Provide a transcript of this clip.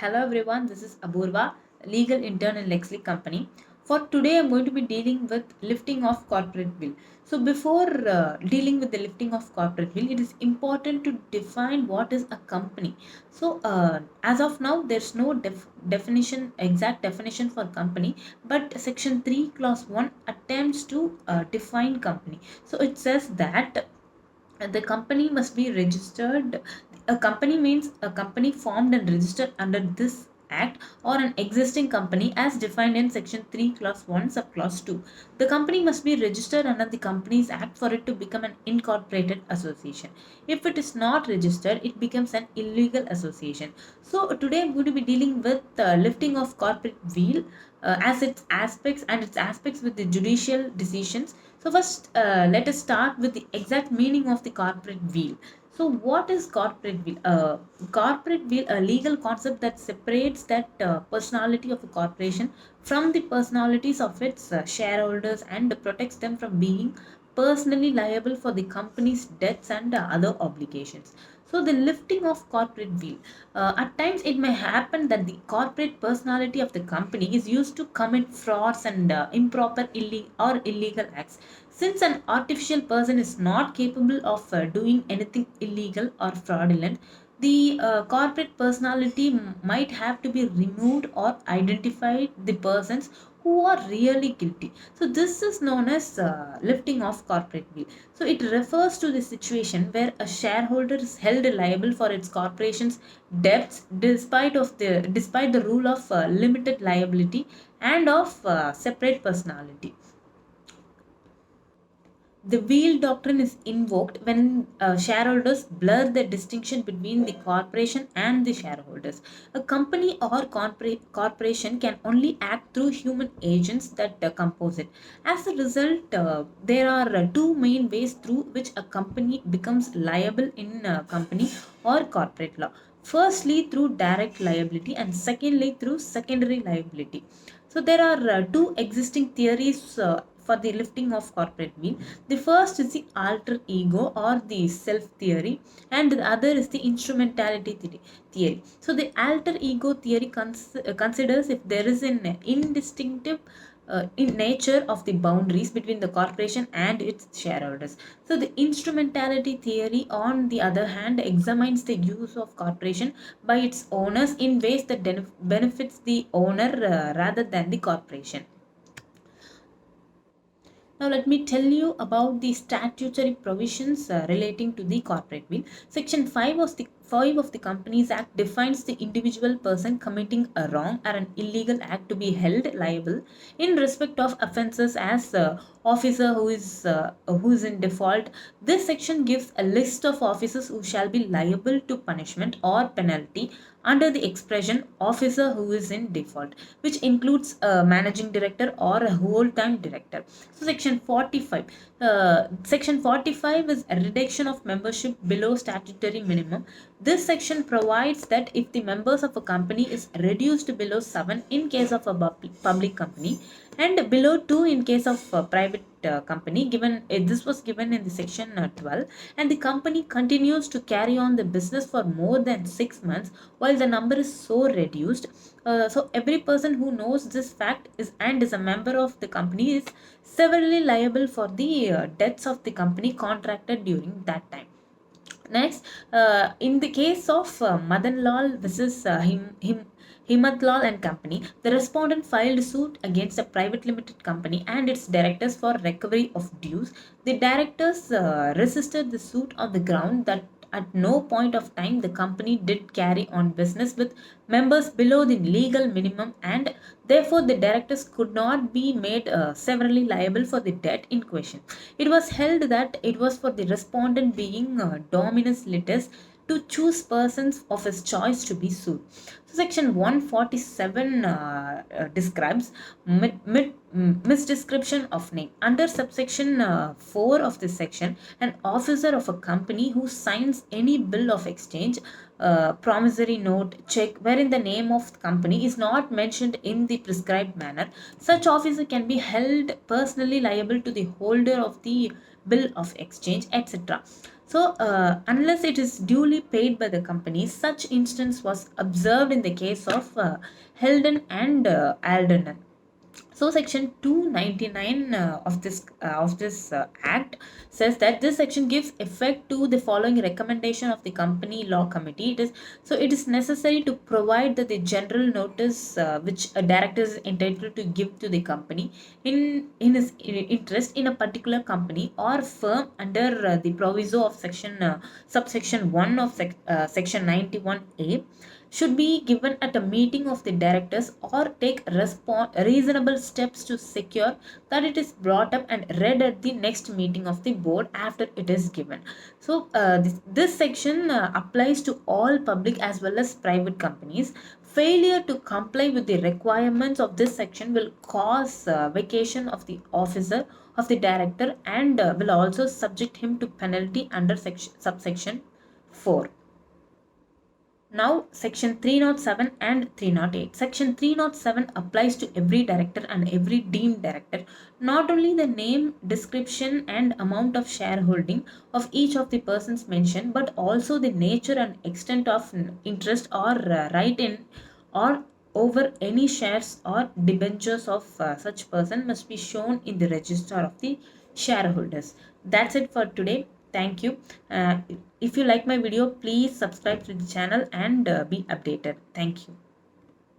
Hello everyone, this is Aburva, legal intern in Lexley Company. For today, I'm going to be dealing with lifting of corporate bill. So before dealing with the lifting of corporate bill, it is important to define what is a company. As of now, there's no definition, exact definition for company, but Section 3, Clause 1 attempts to define company. So it says that the company must be registered. A company means a company formed and registered under this act or an existing company as defined in section 3 clause 1 subclause 2. The company must be registered under the companies act for it to become an incorporated association. If it is not registered, it becomes an illegal association. So today I'm going to be dealing with lifting of corporate veil as its aspects with the judicial decisions. So first, let us start with the exact meaning of the corporate veil. So what is corporate veil? Corporate veil, a legal concept that separates that personality of a corporation from the personalities of its shareholders and protects them from being personally liable for the company's debts and other obligations. So the lifting of corporate veil. At times, it may happen that the corporate personality of the company is used to commit frauds and improper or illegal acts. Since an artificial person is not capable of doing anything illegal or fraudulent, the corporate personality might have to be removed or identify the persons who are really guilty. So this is known as lifting of corporate veil. So it refers to the situation where a shareholder is held liable for its corporation's debts despite the rule of limited liability and of separate personality. The wheel doctrine is invoked when shareholders blur the distinction between the corporation and the shareholders. A company or corporation can only act through human agents that compose it. As a result, there are two main ways through which a company becomes liable in company or corporate law. Firstly, through direct liability, and secondly, through secondary liability. So there are two existing theories for the lifting of corporate veil. The first is the alter ego or the self theory, and the other is the instrumentality theory. So the alter ego theory considers if there is an indistinctive in nature of the boundaries between the corporation and its shareholders. So the instrumentality theory, on the other hand, examines the use of corporation by its owners in ways that benefits the owner rather than the corporation. Now, let me tell you about the statutory provisions relating to the corporate will. Section 5 of the Companies Act defines the individual person committing a wrong or an illegal act to be held liable in respect of offences as officer who is in default. This section gives a list of officers who shall be liable to punishment or penalty under the expression officer who is in default, which includes a managing director or a whole-time director. So section 45 is a reduction of membership below statutory minimum. This section provides that if the members of a company is reduced below 7 in case of a public company and below 2 in case of a private company, given this was given in the section 12, and the company continues to carry on the business for more than 6 months while the number is so reduced. So every person who knows this fact is a member of the company is severely liable for the debts of the company contracted during that time. Next, in the case of Madan Lal versus Himat Lal and Company, the respondent filed suit against a private limited company and its directors for recovery of dues. The directors resisted the suit on the ground that at no point of time the company did carry on business with members below the legal minimum, and therefore the directors could not be made severally liable for the debt in question. It was held that it was for the respondent being dominus litis to choose persons of his choice to be sued. So section 147 describes misdescription of name. Under subsection 4 of this section, an officer of a company who signs any bill of exchange, promissory note, check wherein the name of the company is not mentioned in the prescribed manner, such officer can be held personally liable to the holder of the bill of exchange, etc. So, unless it is duly paid by the company, such instance was observed in the case of Helden and Aldernon. So section 299 of this act says that this section gives effect to the following recommendation of the company law committee. It is necessary to provide that the general notice which a director is entitled to give to the company in his interest in a particular company or firm under the proviso of subsection 1 of section 91A should be given at a meeting of the directors or take reasonable steps to secure that it is brought up and read at the next meeting of the board after it is given. So, this section applies to all public as well as private companies. Failure to comply with the requirements of this section will cause vacation of the officer of the director and will also subject him to penalty under subsection 4. Now, section 307 and 308. Section 307 applies to every director and every deemed director. Not only the name, description, and amount of shareholding of each of the persons mentioned, but also the nature and extent of interest or right in or over any shares or debentures of such person must be shown in the register of the shareholders. That's it for today. Thank you. If you like my video, please subscribe to the channel and be updated. Thank you.